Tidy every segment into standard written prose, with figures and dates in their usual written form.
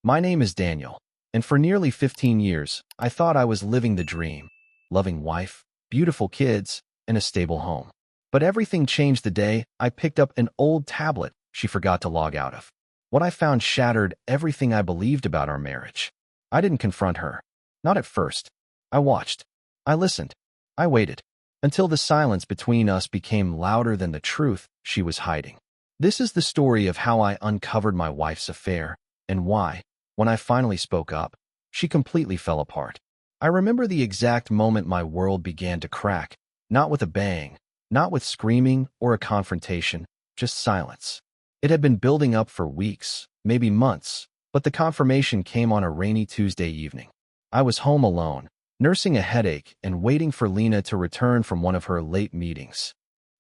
My name is Daniel, and for nearly 15 years, I thought I was living the dream. Loving wife, beautiful kids, and a stable home. But everything changed the day I picked up an old tablet she forgot to log out of. What I found shattered everything I believed about our marriage. I didn't confront her. Not at first. I watched. I listened. I waited. Until the silence between us became louder than the truth she was hiding. This is the story of how I uncovered my wife's affair, and why, when I finally spoke up, she completely fell apart. I remember the exact moment my world began to crack, not with a bang, not with screaming or a confrontation, just silence. It had been building up for weeks, maybe months, but the confirmation came on a rainy Tuesday evening. I was home alone, nursing a headache and waiting for Lena to return from one of her late meetings.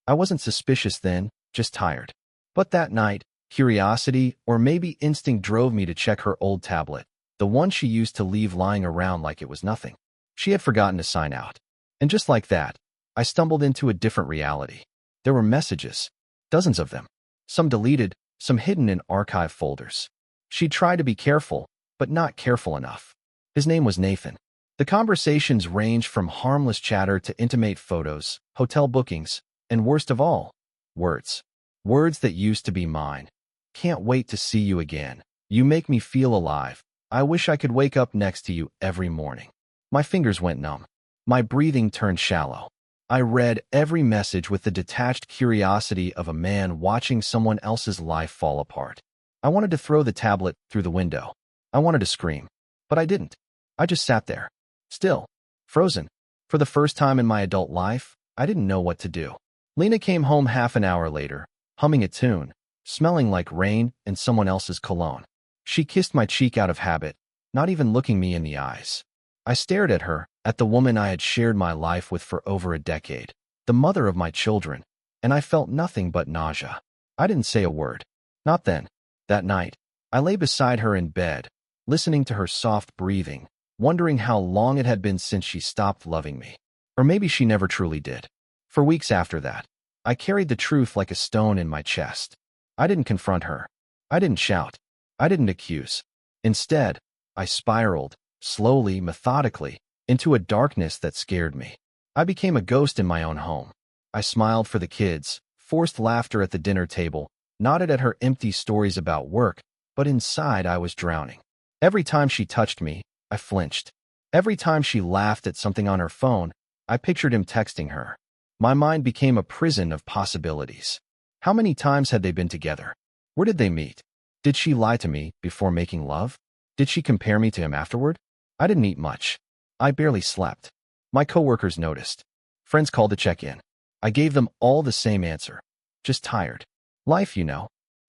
I wasn't suspicious then, just tired. But that night, curiosity or maybe instinct drove me to check her old tablet, the one she used to leave lying around like it was nothing. She had forgotten to sign out. And just like that, I stumbled into a different reality. There were messages, dozens of them, some deleted, some hidden in archive folders. She tried to be careful, but not careful enough. His name was Nathan. The conversations ranged from harmless chatter to intimate photos, hotel bookings, and worst of all, words. Words that used to be mine. Can't wait to see you again. You make me feel alive. I wish I could wake up next to you every morning. My fingers went numb. My breathing turned shallow. I read every message with the detached curiosity of a man watching someone else's life fall apart. I wanted to throw the tablet through the window. I wanted to scream, but I didn't. I just sat there, still, frozen. For the first time in my adult life, I didn't know what to do. Lena came home half an hour later, humming a tune, smelling like rain and someone else's cologne. She kissed my cheek out of habit, not even looking me in the eyes. I stared at her, at the woman I had shared my life with for over a decade, the mother of my children, and I felt nothing but nausea. I didn't say a word. Not then. That night, I lay beside her in bed, listening to her soft breathing, wondering how long it had been since she stopped loving me. Or maybe she never truly did. For weeks after that, I carried the truth like a stone in my chest. I didn't confront her. I didn't shout. I didn't accuse. Instead, I spiraled, slowly, methodically, into a darkness that scared me. I became a ghost in my own home. I smiled for the kids, forced laughter at the dinner table, nodded at her empty stories about work, but inside I was drowning. Every time she touched me, I flinched. Every time she laughed at something on her phone, I pictured him texting her. My mind became a prison of possibilities. How many times had they been together? Where did they meet? Did she lie to me before making love? Did she compare me to him afterward? I didn't eat much. I barely slept. My coworkers noticed. Friends called to check in. I gave them all the same answer. Just tired. Life, you know.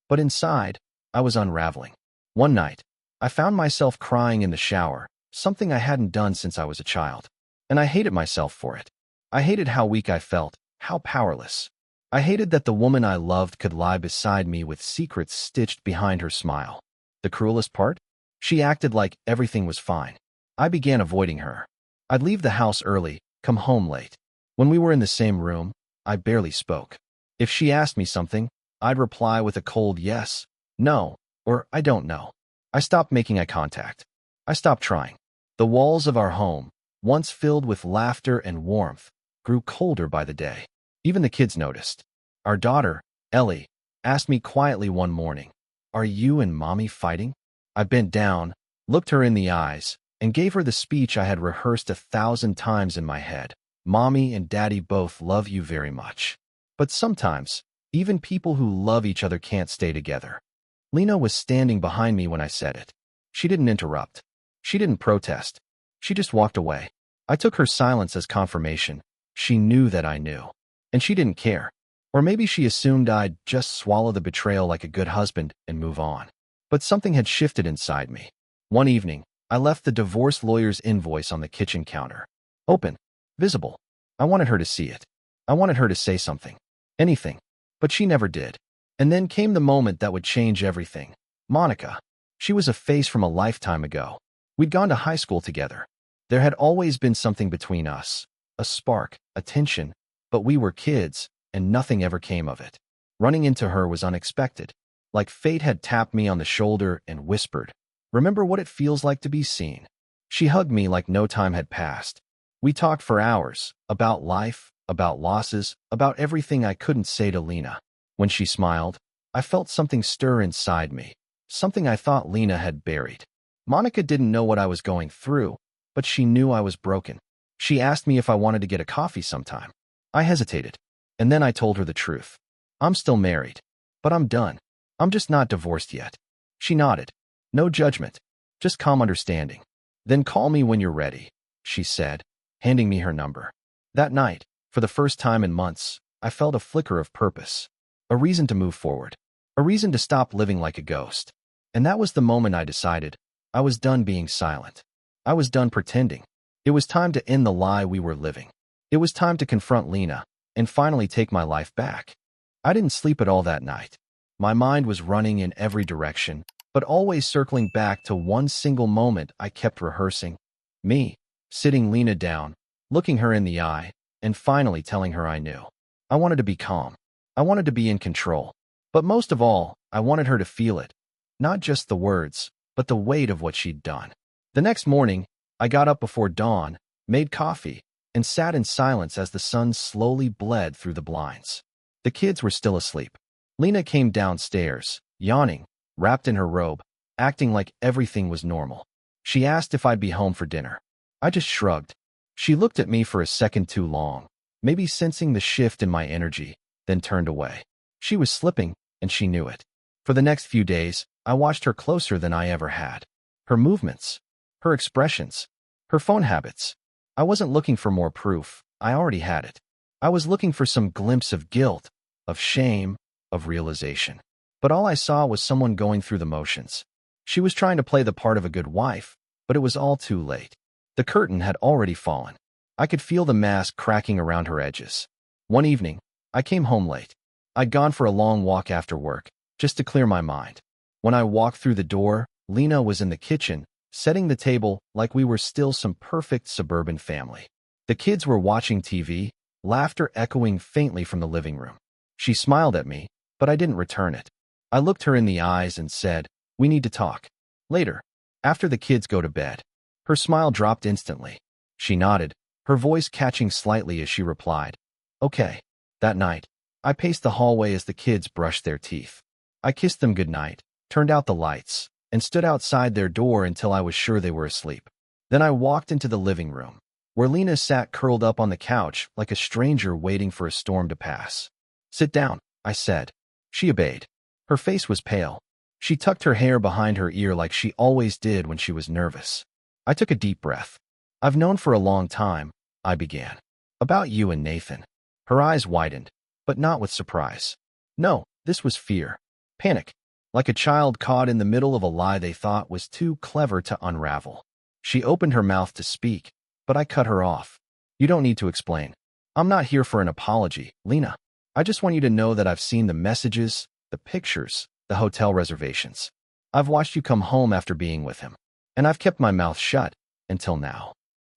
But inside, I was unraveling. One night, I found myself crying in the shower, something I hadn't done since I was a child. And I hated myself for it. I hated how weak I felt, how powerless. I hated that the woman I loved could lie beside me with secrets stitched behind her smile. The cruelest part? She acted like everything was fine. I began avoiding her. I'd leave the house early, come home late. When we were in the same room, I barely spoke. If she asked me something, I'd reply with a cold yes, no, or I don't know. I stopped making eye contact. I stopped trying. The walls of our home, once filled with laughter and warmth, grew colder by the day. Even the kids noticed. Our daughter, Ellie, asked me quietly one morning, "Are you and Mommy fighting?" I bent down, looked her in the eyes, and gave her the speech I had rehearsed 1,000 times in my head. Mommy and Daddy both love you very much. But sometimes, even people who love each other can't stay together. Lena was standing behind me when I said it. She didn't interrupt. She didn't protest. She just walked away. I took her silence as confirmation. She knew that I knew. And she didn't care. Or maybe she assumed I'd just swallow the betrayal like a good husband and move on. But something had shifted inside me. One evening, I left the divorce lawyer's invoice on the kitchen counter. Open. Visible. I wanted her to see it. I wanted her to say something. Anything. But she never did. And then came the moment that would change everything. Monica. She was a face from a lifetime ago. We'd gone to high school together. There had always been something between us. A spark, a tension. But we were kids, and nothing ever came of it. Running into her was unexpected. Like fate had tapped me on the shoulder and whispered, Remember what it feels like to be seen." She hugged me like no time had passed. We talked for hours, about life, about losses, about everything I couldn't say to Lena. When she smiled, I felt something stir inside me, something I thought Lena had buried. Monica didn't know what I was going through, but she knew I was broken. She asked me if I wanted to get a coffee sometime. I hesitated, and then I told her the truth. "I'm still married, but I'm done. I'm just not divorced yet." She nodded. No judgment, just calm understanding. "Then call me when you're ready," she said, handing me her number. That night, for the first time in months, I felt a flicker of purpose, a reason to move forward, a reason to stop living like a ghost. And that was the moment I decided I was done being silent. I was done pretending. It was time to end the lie we were living. It was time to confront Lena and finally take my life back. I didn't sleep at all that night. My mind was running in every direction, but always circling back to one single moment I kept rehearsing. Me, sitting Lena down, looking her in the eye, and finally telling her I knew. I wanted to be calm. I wanted to be in control. But most of all, I wanted her to feel it. Not just the words, but the weight of what she'd done. The next morning, I got up before dawn, made coffee, and sat in silence as the sun slowly bled through the blinds. The kids were still asleep. Lena came downstairs, yawning, wrapped in her robe, acting like everything was normal. She asked if I'd be home for dinner. I just shrugged. She looked at me for a second too long, maybe sensing the shift in my energy, then turned away. She was slipping, and she knew it. For the next few days, I watched her closer than I ever had. Her movements, her expressions, her phone habits. I wasn't looking for more proof. I already had it. I was looking for some glimpse of guilt, of shame, of realization. But all I saw was someone going through the motions. She was trying to play the part of a good wife, but it was all too late. The curtain had already fallen. I could feel the mask cracking around her edges. One evening, I came home late. I'd gone for a long walk after work, just to clear my mind. When I walked through the door, Lena was in the kitchen, setting the table like we were still some perfect suburban family. The kids were watching TV, laughter echoing faintly from the living room. She smiled at me, but I didn't return it. I looked her in the eyes and said, "We need to talk. Later, after the kids go to bed." Her smile dropped instantly. She nodded, her voice catching slightly as she replied, "Okay." That night, I paced the hallway as the kids brushed their teeth. I kissed them goodnight, turned out the lights, and stood outside their door until I was sure they were asleep. Then I walked into the living room, where Lena sat curled up on the couch like a stranger waiting for a storm to pass. "Sit down," I said. She obeyed. Her face was pale. She tucked her hair behind her ear like she always did when she was nervous. I took a deep breath. "I've known for a long time," I began. "About you and Nathan." Her eyes widened, but not with surprise. No, this was fear. Panic. Like a child caught in the middle of a lie they thought was too clever to unravel. She opened her mouth to speak, but I cut her off. "You don't need to explain. I'm not here for an apology, Lena. I just want you to know that I've seen the messages, the pictures, the hotel reservations. I've watched you come home after being with him, and I've kept my mouth shut until now."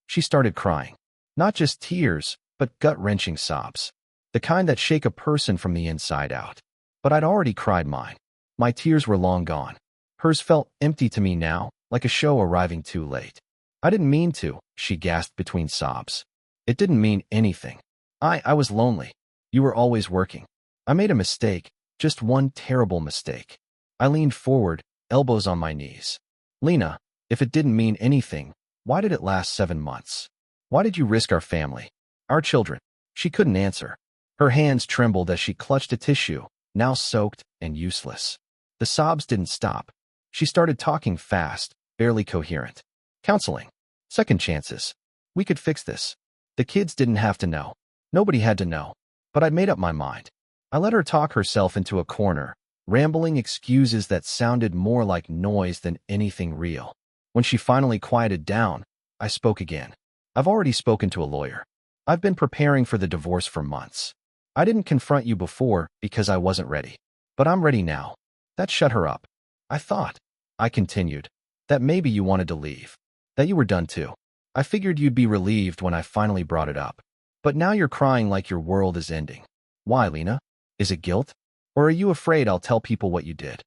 She started crying. Not just tears, but gut-wrenching sobs. The kind that shake a person from the inside out. But I'd already cried mine. My tears were long gone. Hers felt empty to me now, like a show arriving too late. "I didn't mean to," she gasped between sobs. "It didn't mean anything. I was lonely. You were always working. I made a mistake, just one terrible mistake." I leaned forward, elbows on my knees. "Lena, if it didn't mean anything, why did it last 7 months? Why did you risk our family, our children?" She couldn't answer. Her hands trembled as she clutched a tissue, now soaked and useless. The sobs didn't stop. She started talking fast, barely coherent. "Counseling. Second chances. We could fix this. The kids didn't have to know. Nobody had to know. But I'd made up my mind." I let her talk herself into a corner, rambling excuses that sounded more like noise than anything real. When she finally quieted down, I spoke again. "I've already spoken to a lawyer. I've been preparing for the divorce for months. I didn't confront you before because I wasn't ready. But I'm ready now." That shut her up. "I thought," I continued, "that maybe you wanted to leave. That you were done too. I figured you'd be relieved when I finally brought it up. But now you're crying like your world is ending. Why, Lena? Is it guilt? Or are you afraid I'll tell people what you did?"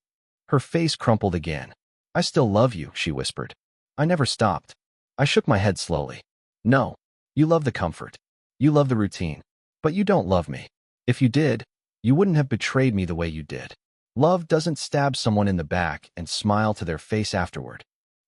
Her face crumpled again. I still love you, she whispered. I never stopped. I shook my head slowly. No, you love the comfort. You love the routine. But you don't love me. If you did, you wouldn't have betrayed me the way you did. Love doesn't stab someone in the back and smile to their face afterward.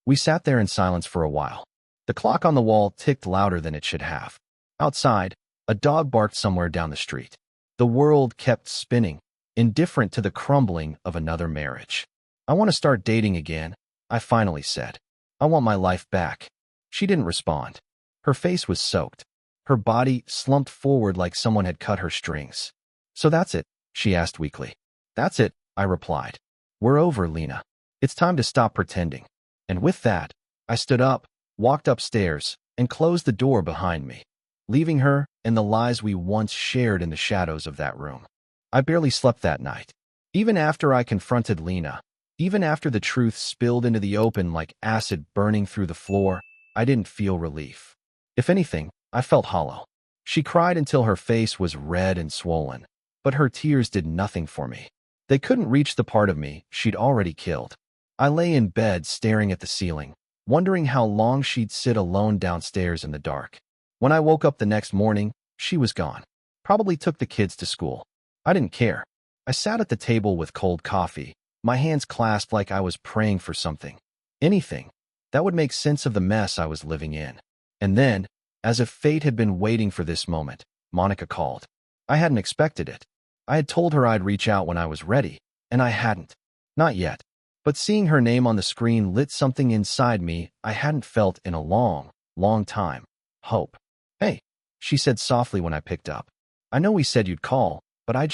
We sat there in silence for a while. The clock on the wall ticked louder than it should have. Outside, a dog barked somewhere down the street. The world kept spinning, indifferent to the crumbling of another marriage. I want to start dating again, I finally said. I want my life back. She didn't respond. Her face was soaked. Her body slumped forward like someone had cut her strings. So that's it, she asked weakly. That's it, I replied. We're over, Lena. It's time to stop pretending. And with that, I stood up, walked upstairs, and closed the door behind me, leaving her and the lies we once shared in the shadows of that room. I barely slept that night. Even after I confronted Lena, even after the truth spilled into the open like acid burning through the floor, I didn't feel relief. If anything, I felt hollow. She cried until her face was red and swollen, but her tears did nothing for me. They couldn't reach the part of me she'd already killed. I lay in bed staring at the ceiling, wondering how long she'd sit alone downstairs in the dark. When I woke up the next morning, she was gone. Probably took the kids to school. I didn't care. I sat at the table with cold coffee, my hands clasped like I was praying for something. Anything that would make sense of the mess I was living in. And then, as if fate had been waiting for this moment, Monica called. I hadn't expected it. I had told her I'd reach out when I was ready, and I hadn't. Not yet. But seeing her name on the screen lit something inside me I hadn't felt in a long, long time. Hope. Hey, she said softly when I picked up. I know we said you'd call, but I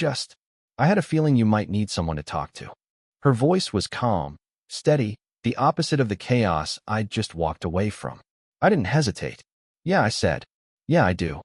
had a feeling you might need someone to talk to. Her voice was calm, steady, the opposite of the chaos I'd just walked away from. I didn't hesitate. Yeah, I said. Yeah, I do.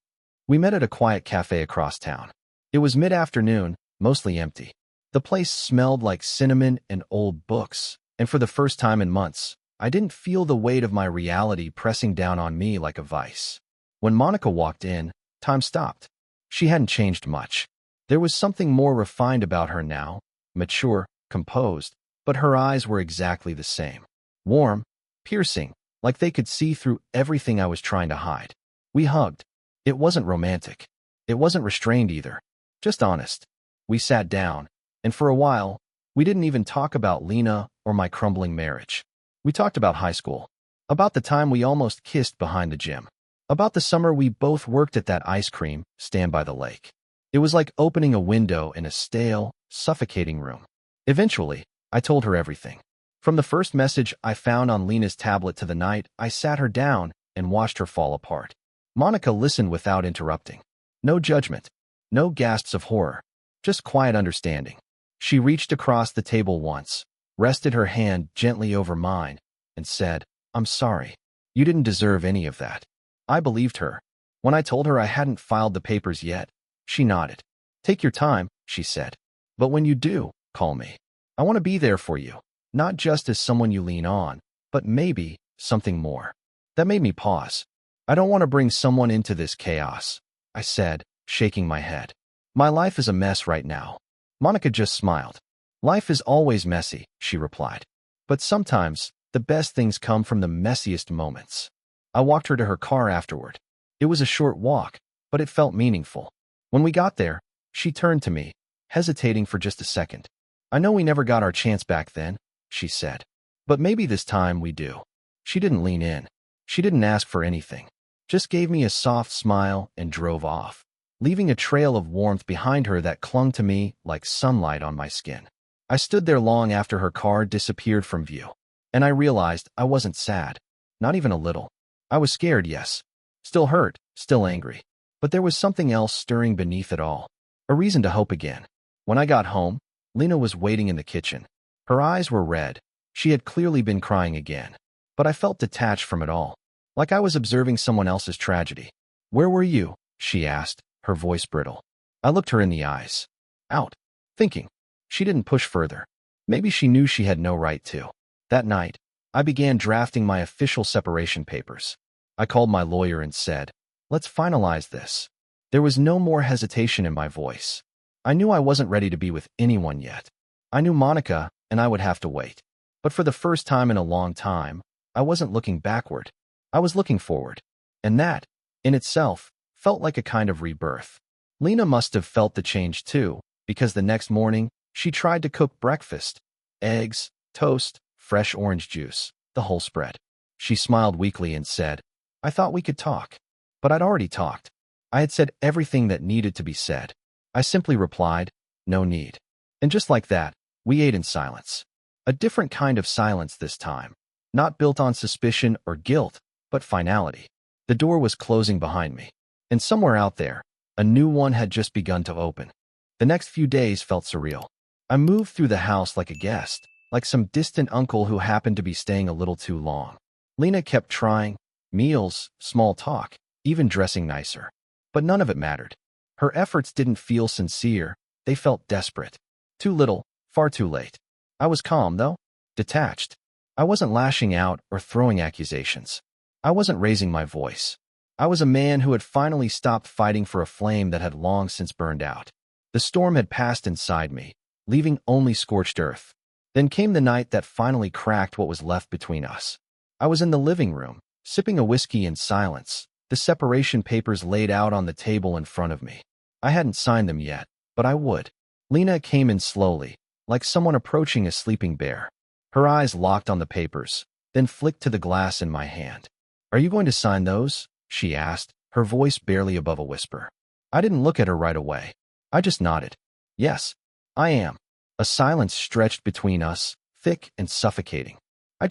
We met at a quiet cafe across town. It was mid-afternoon, mostly empty. The place smelled like cinnamon and old books, and for the first time in months, I didn't feel the weight of my reality pressing down on me like a vice. When Monica walked in, time stopped. She hadn't changed much. There was something more refined about her now, mature, composed, but her eyes were exactly the same. Warm, piercing, like they could see through everything I was trying to hide. We hugged. It wasn't romantic. It wasn't restrained either. Just honest. We sat down, and for a while, we didn't even talk about Lena or my crumbling marriage. We talked about high school, about the time we almost kissed behind the gym, about the summer we both worked at that ice cream stand by the lake. It was like opening a window in a stale, suffocating room. Eventually, I told her everything. From the first message I found on Lena's tablet to the night I sat her down and watched her fall apart. Monica listened without interrupting. No judgment, no gasps of horror, just quiet understanding. She reached across the table once, rested her hand gently over mine, and said, "I'm sorry. You didn't deserve any of that." I believed her. When I told her I hadn't filed the papers yet, she nodded. "Take your time," she said. "But when you do, call me. I want to be there for you, not just as someone you lean on, but maybe something more." That made me pause. "I don't want to bring someone into this chaos," I said, shaking my head. "My life is a mess right now." Monica just smiled. "Life is always messy," she replied. "But sometimes, the best things come from the messiest moments." I walked her to her car afterward. It was a short walk, but it felt meaningful. When we got there, she turned to me, hesitating for just a second. "I know we never got our chance back then," she said. "But maybe this time we do." She didn't lean in. She didn't ask for anything. Just gave me a soft smile and drove off, leaving a trail of warmth behind her that clung to me like sunlight on my skin. I stood there long after her car disappeared from view, and I realized I wasn't sad, not even a little. I was scared, yes, still hurt, still angry, but there was something else stirring beneath it all, a reason to hope again. When I got home, Lena was waiting in the kitchen. Her eyes were red. She had clearly been crying again, but I felt detached from it all, like I was observing someone else's tragedy. "Where were you?" she asked, her voice brittle. I looked her in the eyes. "Out. Thinking." She didn't push further. Maybe she knew she had no right to. That night, I began drafting my official separation papers. I called my lawyer and said, "Let's finalize this." There was no more hesitation in my voice. I knew I wasn't ready to be with anyone yet. I knew Monica and I would have to wait. But for the first time in a long time, I wasn't looking backward. I was looking forward. And that, in itself, felt like a kind of rebirth. Lena must have felt the change too, because the next morning, she tried to cook breakfast. Eggs, toast, fresh orange juice, the whole spread. She smiled weakly and said, "I thought we could talk." But I'd already talked. I had said everything that needed to be said. I simply replied, "No need." And just like that, we ate in silence. A different kind of silence this time, not built on suspicion or guilt, but finality. The door was closing behind me, and somewhere out there, a new one had just begun to open. The next few days felt surreal. I moved through the house like a guest, like some distant uncle who happened to be staying a little too long. Lena kept trying, meals, small talk, even dressing nicer. But none of it mattered. Her efforts didn't feel sincere, they felt desperate. Too little, far too late. I was calm, though, detached. I wasn't lashing out or throwing accusations. I wasn't raising my voice. I was a man who had finally stopped fighting for a flame that had long since burned out. The storm had passed inside me, leaving only scorched earth. Then came the night that finally cracked what was left between us. I was in the living room, sipping a whiskey in silence, the separation papers laid out on the table in front of me. I hadn't signed them yet, but I would. Lena came in slowly, like someone approaching a sleeping bear. Her eyes locked on the papers, then flicked to the glass in my hand. "Are you going to sign those?" she asked, her voice barely above a whisper. I didn't look at her right away. I just nodded. "Yes, I am." A silence stretched between us, thick and suffocating. I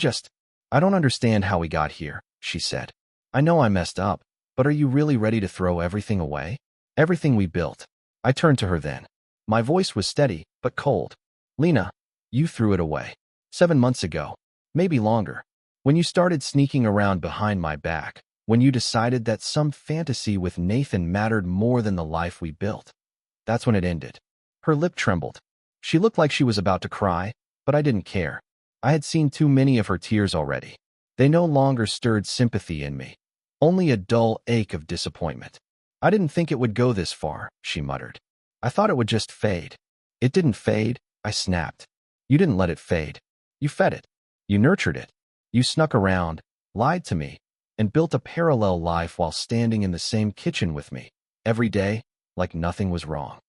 don't understand how we got here," she said. "I know I messed up, but are you really ready to throw everything away? Everything we built?" I turned to her then. My voice was steady, but cold. "Lena, you threw it away. 7 months ago. Maybe longer. When you started sneaking around behind my back. When you decided that some fantasy with Nathan mattered more than the life we built. That's when it ended." Her lip trembled. She looked like she was about to cry, but I didn't care. I had seen too many of her tears already. They no longer stirred sympathy in me, only a dull ache of disappointment. "I didn't think it would go this far," she muttered. "I thought it would just fade." "It didn't fade," I snapped. "You didn't let it fade. You fed it. You nurtured it. You snuck around, lied to me, and built a parallel life while standing in the same kitchen with me, every day, like nothing was wrong."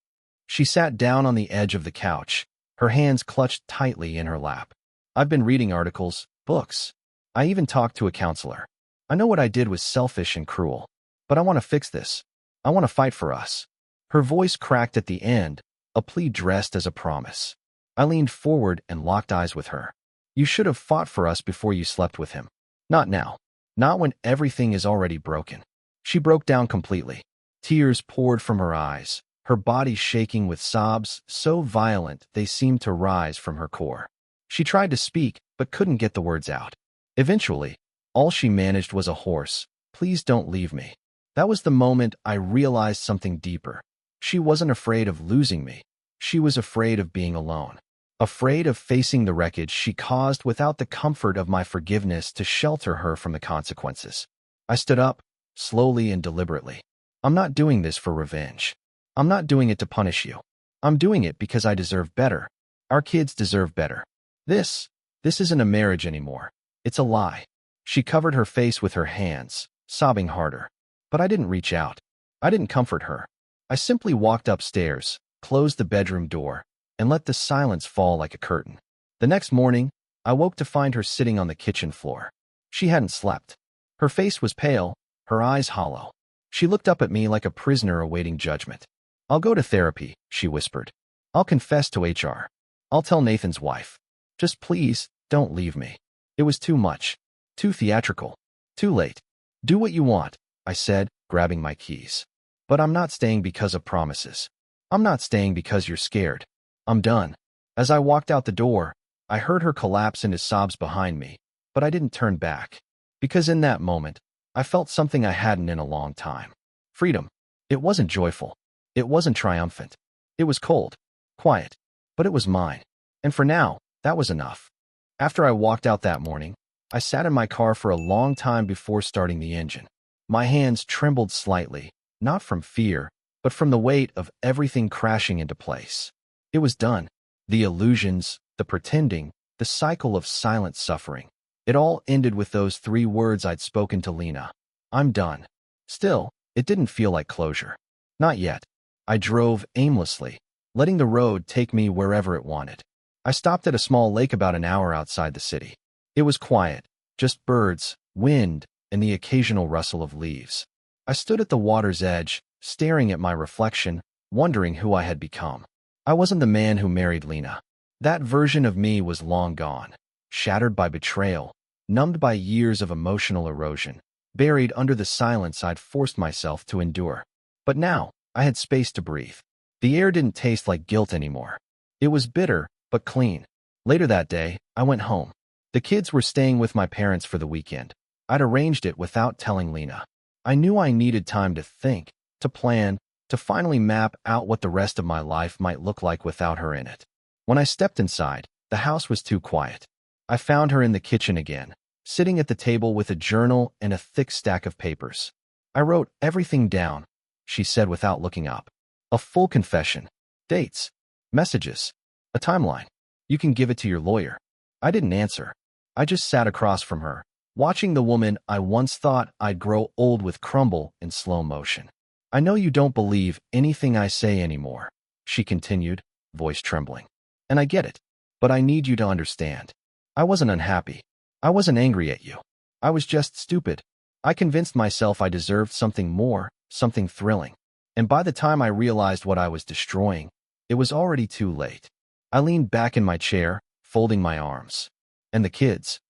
She sat down on the edge of the couch, her hands clutched tightly in her lap. "I've been reading articles, books. I even talked to a counselor. I know what I did was selfish and cruel, but I want to fix this. I want to fight for us." Her voice cracked at the end, a plea dressed as a promise. I leaned forward and locked eyes with her. "You should have fought for us before you slept with him. Not now. Not when everything is already broken." She broke down completely. Tears poured from her eyes, her body shaking with sobs so violent they seemed to rise from her core. She tried to speak, but couldn't get the words out. Eventually, all she managed was a hoarse, "Please don't leave me." That was the moment I realized something deeper. She wasn't afraid of losing me. She was afraid of being alone. Afraid of facing the wreckage she caused without the comfort of my forgiveness to shelter her from the consequences. I stood up, slowly and deliberately. "I'm not doing this for revenge. I'm not doing it to punish you. I'm doing it because I deserve better. Our kids deserve better. This isn't a marriage anymore. It's a lie." She covered her face with her hands, sobbing harder. But I didn't reach out. I didn't comfort her. I simply walked upstairs, closed the bedroom door, and let the silence fall like a curtain. The next morning, I woke to find her sitting on the kitchen floor. She hadn't slept. Her face was pale, her eyes hollow. She looked up at me like a prisoner awaiting judgment. "I'll go to therapy," she whispered. "I'll confess to HR. I'll tell Nathan's wife. Just please, don't leave me." It was too much. Too theatrical. Too late. "Do what you want," I said, grabbing my keys. "But I'm not staying because of promises. I'm not staying because you're scared. I'm done." As I walked out the door, I heard her collapse into sobs behind me, but I didn't turn back. Because in that moment, I felt something I hadn't in a long time. Freedom. It wasn't joyful. It wasn't triumphant. It was cold. Quiet. But it was mine. And for now, that was enough. After I walked out that morning, I sat in my car for a long time before starting the engine. My hands trembled slightly, not from fear, but from the weight of everything crashing into place. It was done. The illusions, the pretending, The cycle of silent suffering. It all ended with those 3 words I'd spoken to Lena. I'm done. Still, it didn't feel like closure. Not yet. I drove aimlessly, letting the road take me wherever it wanted. I stopped at a small lake about an hour outside the city. It was quiet, just birds, wind, and the occasional rustle of leaves. I stood at the water's edge, staring at my reflection, wondering who I had become. I wasn't the man who married Lena. That version of me was long gone, shattered by betrayal, numbed by years of emotional erosion, buried under the silence I'd forced myself to endure. But now, I had space to breathe. The air didn't taste like guilt anymore. It was bitter, but clean. Later that day, I went home. The kids were staying with my parents for the weekend. I'd arranged it without telling Lena. I knew I needed time to think, to plan, to finally map out what the rest of my life might look like without her in it. When I stepped inside, the house was too quiet. I found her in the kitchen again, sitting at the table with a journal and a thick stack of papers. I wrote everything down, she said without looking up. A full confession. Dates. Messages. A timeline. You can give it to your lawyer. I didn't answer. I just sat across from her, watching the woman I once thought I'd grow old with crumble in slow motion. I know you don't believe anything I say anymore, she continued, voice trembling. And I get it. But I need you to understand. I wasn't unhappy. I wasn't angry at you. I was just stupid. I convinced myself I deserved something more, something thrilling. And by the time I realized what I was destroying, it was already too late. I leaned back in my chair, folding my arms. And the kids?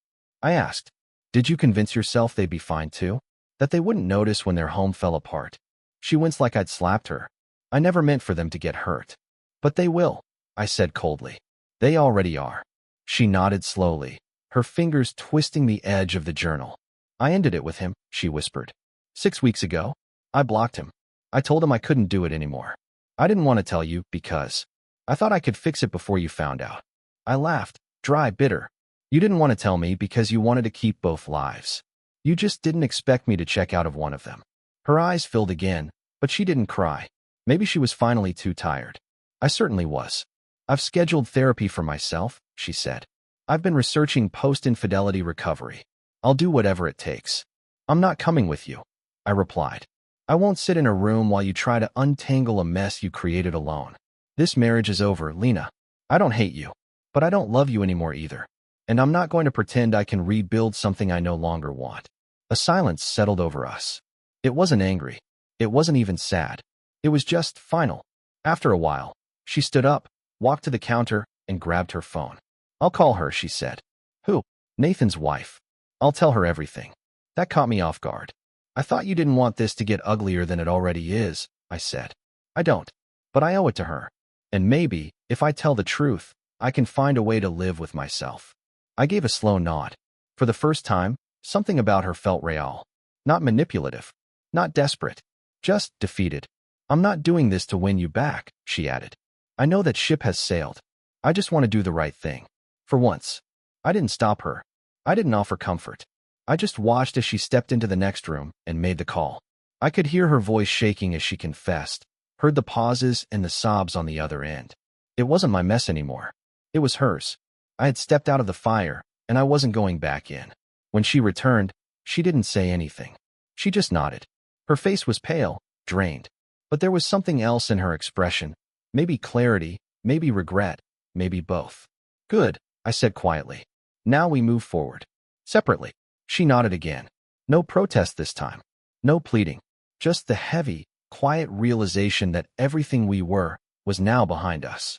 I asked. Did you convince yourself they'd be fine too? That they wouldn't notice when their home fell apart? She winced like I'd slapped her. I never meant for them to get hurt. But they will, I said coldly. They already are. She nodded slowly, her fingers twisting the edge of the journal. I ended it with him, she whispered. 6 weeks ago, I blocked him. I told him I couldn't do it anymore. I didn't want to tell you because I thought I could fix it before you found out. I laughed, dry, bitter. You didn't want to tell me because you wanted to keep both lives. You just didn't expect me to check out of one of them. Her eyes filled again, but she didn't cry. Maybe she was finally too tired. I certainly was. I've scheduled therapy for myself, she said. I've been researching post-infidelity recovery. I'll do whatever it takes. I'm not coming with you, I replied. I won't sit in a room while you try to untangle a mess you created alone. This marriage is over, Lena. I don't hate you, but I don't love you anymore either. And I'm not going to pretend I can rebuild something I no longer want. A silence settled over us. It wasn't angry. It wasn't even sad. It was just final. After a while, she stood up, walked to the counter, and grabbed her phone. I'll call her, she said. Who? Nathan's wife. I'll tell her everything. That caught me off guard. I thought you didn't want this to get uglier than it already is, I said. I don't. But I owe it to her. And maybe, if I tell the truth, I can find a way to live with myself. I gave a slow nod. For the first time, something about her felt real. Not manipulative. Not desperate. Just defeated. I'm not doing this to win you back, she added. I know that ship has sailed. I just want to do the right thing. For once. I didn't stop her. I didn't offer comfort. I just watched as she stepped into the next room and made the call. I could hear her voice shaking as she confessed, heard the pauses and the sobs on the other end. It wasn't my mess anymore. It was hers. I had stepped out of the fire, and I wasn't going back in. When she returned, she didn't say anything. She just nodded. Her face was pale, drained. But there was something else in her expression. Maybe clarity, maybe regret, maybe both. Good, I said quietly. Now we move forward. Separately. She nodded again. No protest this time. No pleading. Just the heavy, quiet realization that everything we were was now behind us.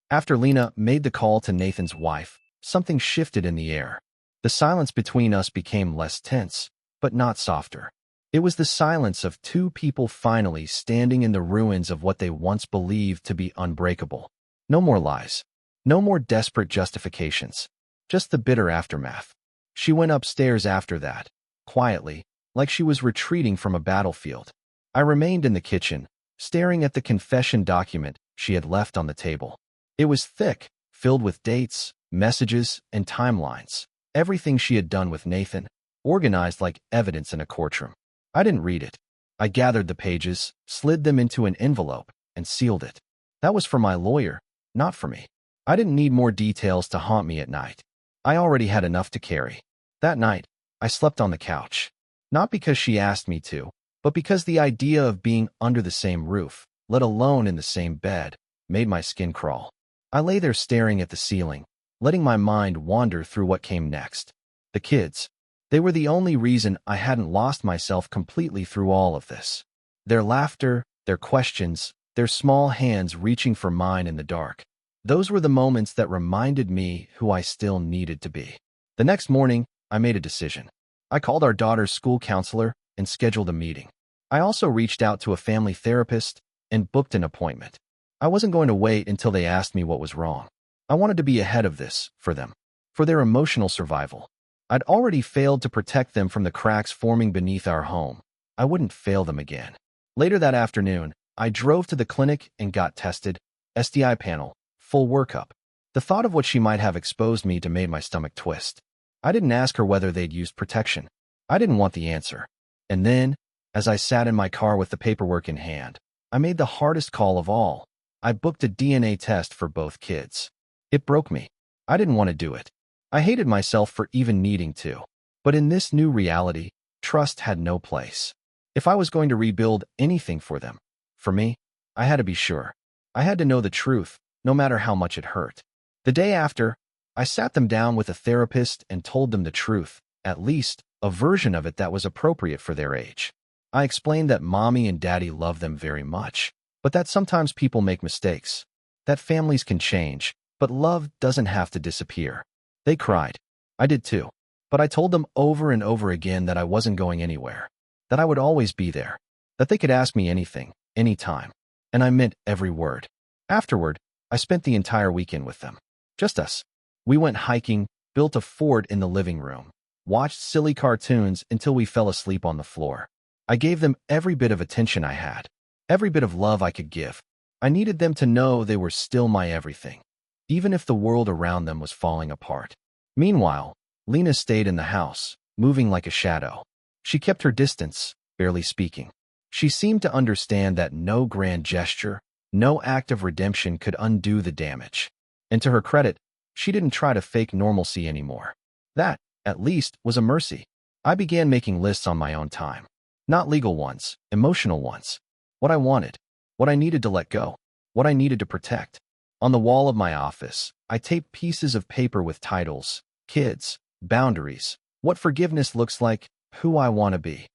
After Lena made the call to Nathan's wife, something shifted in the air. The silence between us became less tense, but not softer. It was the silence of two people finally standing in the ruins of what they once believed to be unbreakable. No more lies. No more desperate justifications. Just the bitter aftermath. She went upstairs after that, quietly, like she was retreating from a battlefield. I remained in the kitchen, staring at the confession document she had left on the table. It was thick, filled with dates, messages, and timelines. Everything she had done with Nathan, organized like evidence in a courtroom. I didn't read it. I gathered the pages, slid them into an envelope, and sealed it. That was for my lawyer, not for me. I didn't need more details to haunt me at night. I already had enough to carry. That night, I slept on the couch. Not because she asked me to, but because the idea of being under the same roof, let alone in the same bed, made my skin crawl. I lay there staring at the ceiling, letting my mind wander through what came next. The kids. They were the only reason I hadn't lost myself completely through all of this. Their laughter, their questions, their small hands reaching for mine in the dark. Those were the moments that reminded me who I still needed to be. The next morning, I made a decision. I called our daughter's school counselor and scheduled a meeting. I also reached out to a family therapist and booked an appointment. I wasn't going to wait until they asked me what was wrong. I wanted to be ahead of this for them, for their emotional survival. I'd already failed to protect them from the cracks forming beneath our home. I wouldn't fail them again. Later that afternoon, I drove to the clinic and got tested, STI panel, full workup. The thought of what she might have exposed me to made my stomach twist. I didn't ask her whether they'd used protection. I didn't want the answer. And then, as I sat in my car with the paperwork in hand, I made the hardest call of all. I booked a DNA test for both kids. It broke me. I didn't want to do it. I hated myself for even needing to. But in this new reality, trust had no place. If I was going to rebuild anything for them, for me, I had to be sure. I had to know the truth, no matter how much it hurt. The day after, I sat them down with a therapist and told them the truth, at least a version of it that was appropriate for their age. I explained that mommy and daddy love them very much, but that sometimes people make mistakes, that families can change, but love doesn't have to disappear. They cried. I did too. But I told them over and over again that I wasn't going anywhere, that I would always be there, that they could ask me anything, anytime. And I meant every word. Afterward, I spent the entire weekend with them. Just us. We went hiking, built a fort in the living room, watched silly cartoons until we fell asleep on the floor. I gave them every bit of attention I had, every bit of love I could give. I needed them to know they were still my everything, even if the world around them was falling apart. Meanwhile, Lena stayed in the house, moving like a shadow. She kept her distance, barely speaking. She seemed to understand that no grand gesture, no act of redemption could undo the damage. And to her credit, she didn't try to fake normalcy anymore. That, at least, was a mercy. I began making lists on my own time. Not legal ones, emotional ones. What I wanted, what I needed to let go, what I needed to protect. On the wall of my office, I taped pieces of paper with titles, kids, boundaries, what forgiveness looks like, who I want to be.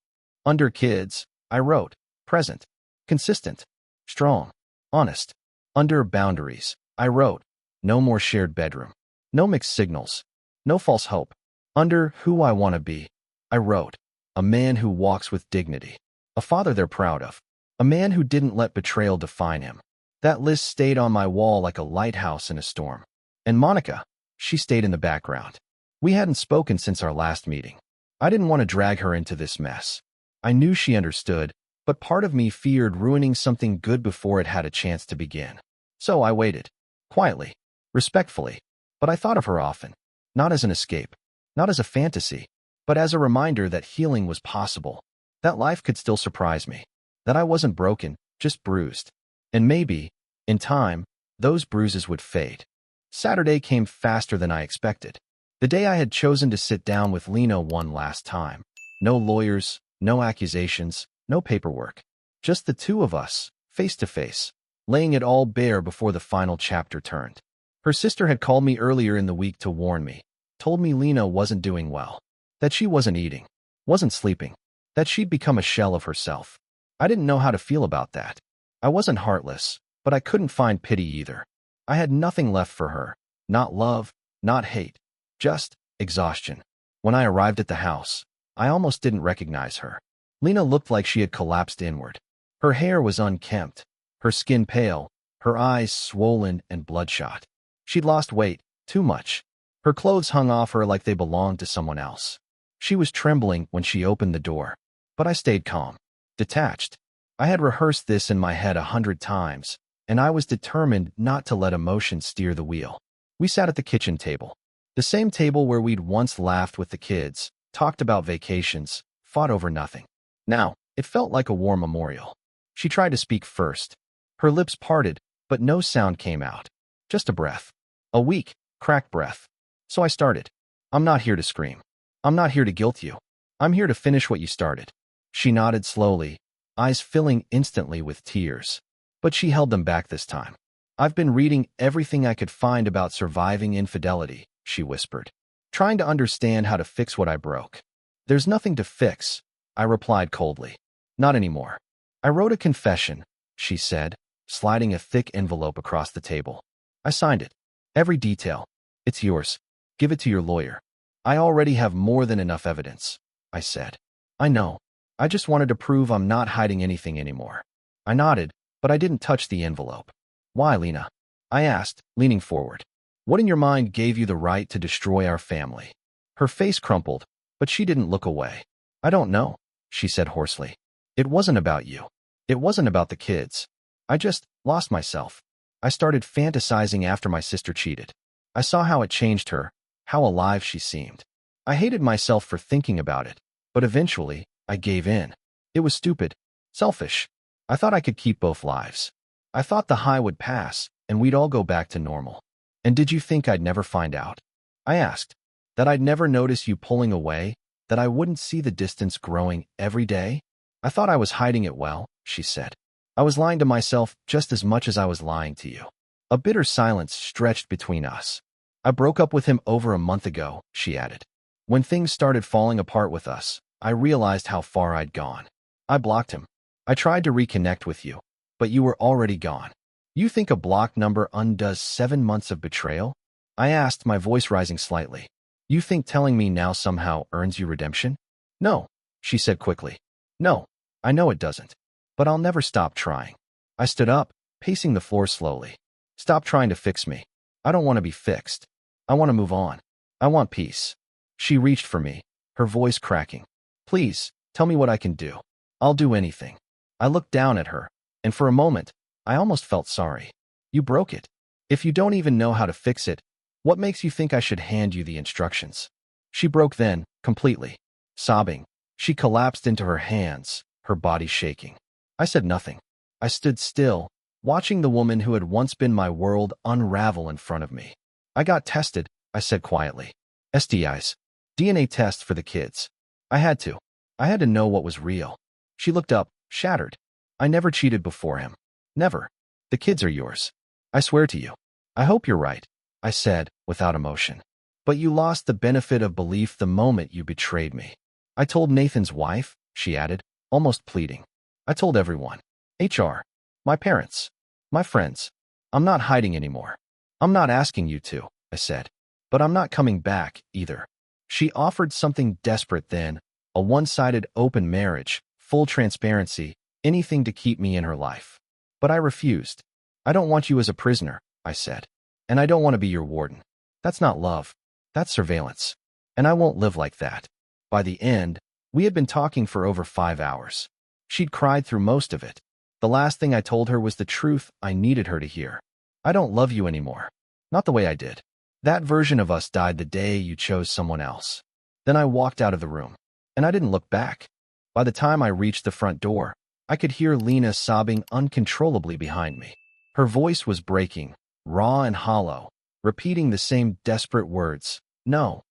Under kids, I wrote, present, consistent, strong, honest. Under boundaries, I wrote, no more shared bedroom, no mixed signals, no false hope. Under who I want to be, I wrote, a man who walks with dignity, a father they're proud of, a man who didn't let betrayal define him. That list stayed on my wall like a lighthouse in a storm. And Monica, she stayed in the background. We hadn't spoken since our last meeting. I didn't want to drag her into this mess. I knew she understood, but part of me feared ruining something good before it had a chance to begin. So I waited. Quietly. Respectfully. But I thought of her often. Not as an escape. Not as a fantasy. But as a reminder that healing was possible. That life could still surprise me. That I wasn't broken, just bruised. And maybe, in time, those bruises would fade. Saturday came faster than I expected. The day I had chosen to sit down with Lena one last time. No lawyers, no accusations, no paperwork. Just the two of us, face to face, laying it all bare before the final chapter turned. Her sister had called me earlier in the week to warn me, told me Lena wasn't doing well, that she wasn't eating, wasn't sleeping, that she'd become a shell of herself. I didn't know how to feel about that. I wasn't heartless, but I couldn't find pity either. I had nothing left for her, not love, not hate, just exhaustion. When I arrived at the house, I almost didn't recognize her. Lena looked like she had collapsed inward. Her hair was unkempt, her skin pale, her eyes swollen and bloodshot. She'd lost weight, too much. Her clothes hung off her like they belonged to someone else. She was trembling when she opened the door, but I stayed calm, detached. I had rehearsed this in my head 100 times, and I was determined not to let emotion steer the wheel. We sat at the kitchen table, the same table where we'd once laughed with the kids, talked about vacations, fought over nothing. Now, it felt like a war memorial. She tried to speak first. Her lips parted, but no sound came out. Just a breath. A weak, cracked breath. So I started. I'm not here to scream. I'm not here to guilt you. I'm here to finish what you started. She nodded slowly, eyes filling instantly with tears. But she held them back this time. I've been reading everything I could find about surviving infidelity, she whispered, trying to understand how to fix what I broke. There's nothing to fix, I replied coldly. Not anymore. I wrote a confession, she said, sliding a thick envelope across the table. I signed it. Every detail. It's yours. Give it to your lawyer. I already have more than enough evidence, I said. I know. I just wanted to prove I'm not hiding anything anymore. I nodded, but I didn't touch the envelope. Why, Lena? I asked, leaning forward. What in your mind gave you the right to destroy our family? Her face crumpled, but she didn't look away. I don't know, she said hoarsely. It wasn't about you. It wasn't about the kids. I just lost myself. I started fantasizing after my sister cheated. I saw how it changed her, how alive she seemed. I hated myself for thinking about it, but eventually, I gave in. It was stupid, selfish. I thought I could keep both lives. I thought the high would pass, and we'd all go back to normal. And did you think I'd never find out? I asked. That I'd never notice you pulling away, that I wouldn't see the distance growing every day? I thought I was hiding it well, she said. I was lying to myself just as much as I was lying to you. A bitter silence stretched between us. I broke up with him over a month ago, she added. When things started falling apart with us, I realized how far I'd gone. I blocked him. I tried to reconnect with you, but you were already gone. You think a block number undoes 7 months of betrayal? I asked, my voice rising slightly. You think telling me now somehow earns you redemption? No, she said quickly. No, I know it doesn't. But I'll never stop trying. I stood up, pacing the floor slowly. Stop trying to fix me. I don't want to be fixed. I want to move on. I want peace. She reached for me, her voice cracking. Please, tell me what I can do. I'll do anything. I looked down at her, and for a moment, I almost felt sorry. You broke it. If you don't even know how to fix it, what makes you think I should hand you the instructions? She broke then, completely. Sobbing, she collapsed into her hands, her body shaking. I said nothing. I stood still, watching the woman who had once been my world unravel in front of me. I got tested, I said quietly. STIs. DNA test for the kids. I had to. I had to know what was real. She looked up, shattered. I never cheated before him. Never. The kids are yours. I swear to you. I hope you're right, I said, without emotion. But you lost the benefit of belief the moment you betrayed me. I told Nathan's wife, she added, almost pleading. I told everyone. HR. My parents. My friends. I'm not hiding anymore. I'm not asking you to, I said. But I'm not coming back, either. She offered something desperate then, a one-sided open marriage, full transparency, anything to keep me in her life. But I refused. I don't want you as a prisoner, I said. And I don't want to be your warden. That's not love. That's surveillance. And I won't live like that. By the end, we had been talking for over 5 hours. She'd cried through most of it. The last thing I told her was the truth I needed her to hear. I don't love you anymore. Not the way I did. That version of us died the day you chose someone else. Then I walked out of the room. And I didn't look back. By the time I reached the front door, I could hear Lena sobbing uncontrollably behind me. Her voice was breaking, raw and hollow, repeating the same desperate words. No.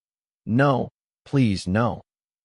No. Please, no.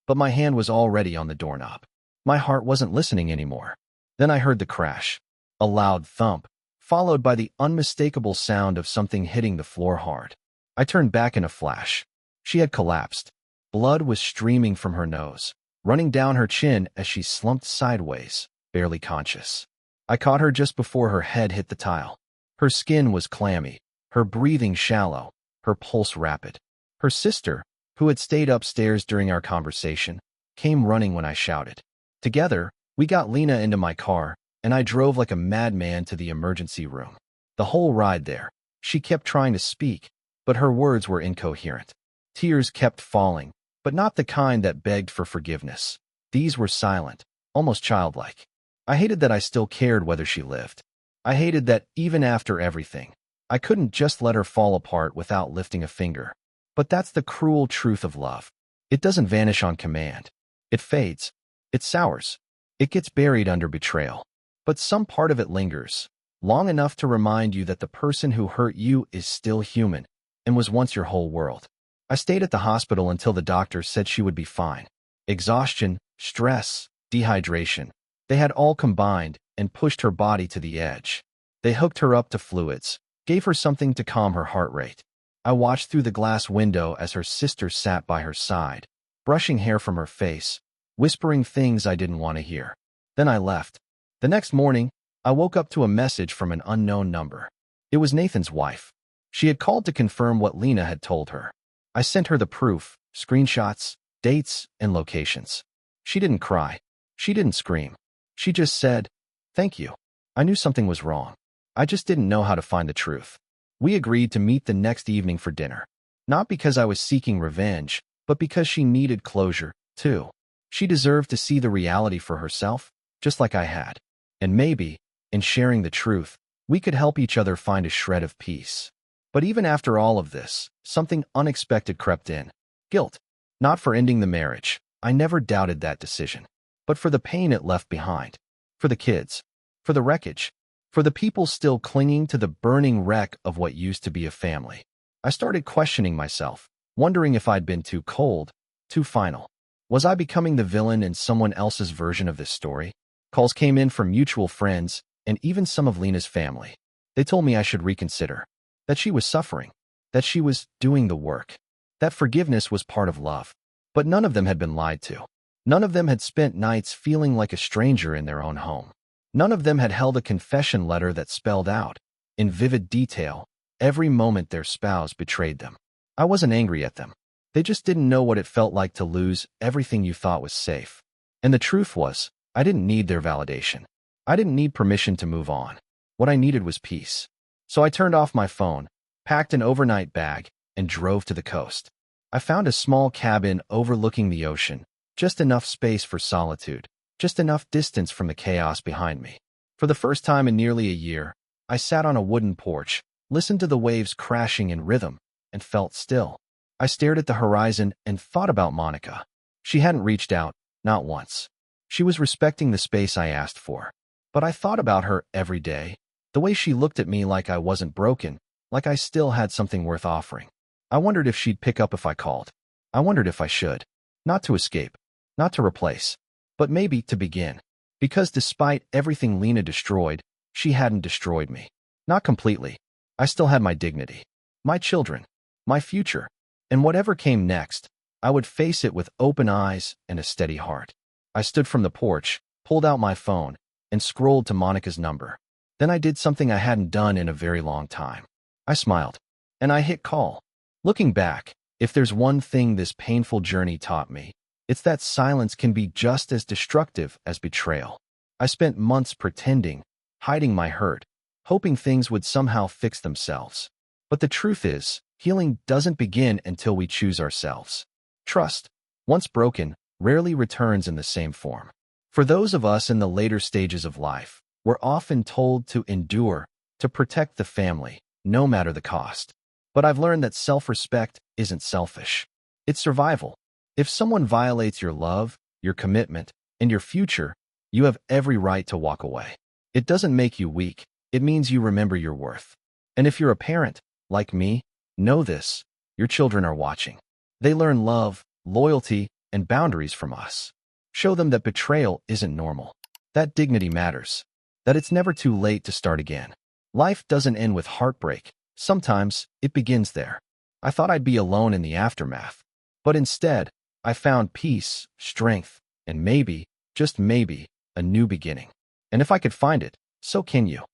But my hand was already on the doorknob. My heart wasn't listening anymore. Then I heard the crash. A loud thump, followed by the unmistakable sound of something hitting the floor hard. I turned back in a flash. She had collapsed. Blood was streaming from her nose, running down her chin as she slumped sideways, barely conscious. I caught her just before her head hit the tile. Her skin was clammy, her breathing shallow, her pulse rapid. Her sister, who had stayed upstairs during our conversation, came running when I shouted. Together, we got Lena into my car, and I drove like a madman to the emergency room. The whole ride there, she kept trying to speak, but her words were incoherent. Tears kept falling, but not the kind that begged for forgiveness. These were silent, almost childlike. I hated that I still cared whether she lived. I hated that, even after everything, I couldn't just let her fall apart without lifting a finger. But that's the cruel truth of love. It doesn't vanish on command. It fades. It sours. It gets buried under betrayal. But some part of it lingers, long enough to remind you that the person who hurt you is still human and was once your whole world. I stayed at the hospital until the doctor said she would be fine. Exhaustion, stress, dehydration, they had all combined and pushed her body to the edge. They hooked her up to fluids, gave her something to calm her heart rate. I watched through the glass window as her sister sat by her side, brushing hair from her face, whispering things I didn't want to hear. Then I left. The next morning, I woke up to a message from an unknown number. It was Nathan's wife. She had called to confirm what Lena had told her. I sent her the proof, screenshots, dates, and locations. She didn't cry. She didn't scream. She just said, "Thank you. I knew something was wrong. I just didn't know how to find the truth." We agreed to meet the next evening for dinner. Not because I was seeking revenge, but because she needed closure, too. She deserved to see the reality for herself, just like I had. And maybe, in sharing the truth, we could help each other find a shred of peace. But even after all of this, something unexpected crept in. Guilt. Not for ending the marriage. I never doubted that decision. But for the pain it left behind. For the kids. For the wreckage. For the people still clinging to the burning wreck of what used to be a family. I started questioning myself, wondering if I'd been too cold, too final. Was I becoming the villain in someone else's version of this story? Calls came in from mutual friends and even some of Lena's family. They told me I should reconsider. That she was suffering. That she was doing the work. That forgiveness was part of love. But none of them had been lied to. None of them had spent nights feeling like a stranger in their own home. None of them had held a confession letter that spelled out, in vivid detail, every moment their spouse betrayed them. I wasn't angry at them. They just didn't know what it felt like to lose everything you thought was safe. And the truth was, I didn't need their validation. I didn't need permission to move on. What I needed was peace. So I turned off my phone, packed an overnight bag, and drove to the coast. I found a small cabin overlooking the ocean, just enough space for solitude, just enough distance from the chaos behind me. For the first time in nearly a year, I sat on a wooden porch, listened to the waves crashing in rhythm, and felt still. I stared at the horizon and thought about Monica. She hadn't reached out, not once. She was respecting the space I asked for. But I thought about her every day, the way she looked at me like I wasn't broken, like I still had something worth offering. I wondered if she'd pick up if I called. I wondered if I should. Not to escape, not to replace, but maybe to begin. Because despite everything Lena destroyed, she hadn't destroyed me. Not completely. I still had my dignity, my children, my future, and whatever came next, I would face it with open eyes and a steady heart. I stood from the porch, pulled out my phone, and scrolled to Monica's number. Then I did something I hadn't done in a very long time. I smiled, and I hit call. Looking back, if there's one thing this painful journey taught me, it's that silence can be just as destructive as betrayal. I spent months pretending, hiding my hurt, hoping things would somehow fix themselves. But the truth is, healing doesn't begin until we choose ourselves. Trust, once broken, rarely returns in the same form. For those of us in the later stages of life, we're often told to endure, to protect the family, no matter the cost. But I've learned that self-respect isn't selfish. It's survival. If someone violates your love, your commitment, and your future, you have every right to walk away. It doesn't make you weak. It means you remember your worth. And if you're a parent, like me, know this: your children are watching. They learn love, loyalty, and boundaries from us. Show them that betrayal isn't normal, that dignity matters, that it's never too late to start again. Life doesn't end with heartbreak. Sometimes it begins there. I thought I'd be alone in the aftermath, but instead, I found peace, strength, and maybe, just maybe, a new beginning. And if I could find it, so can you.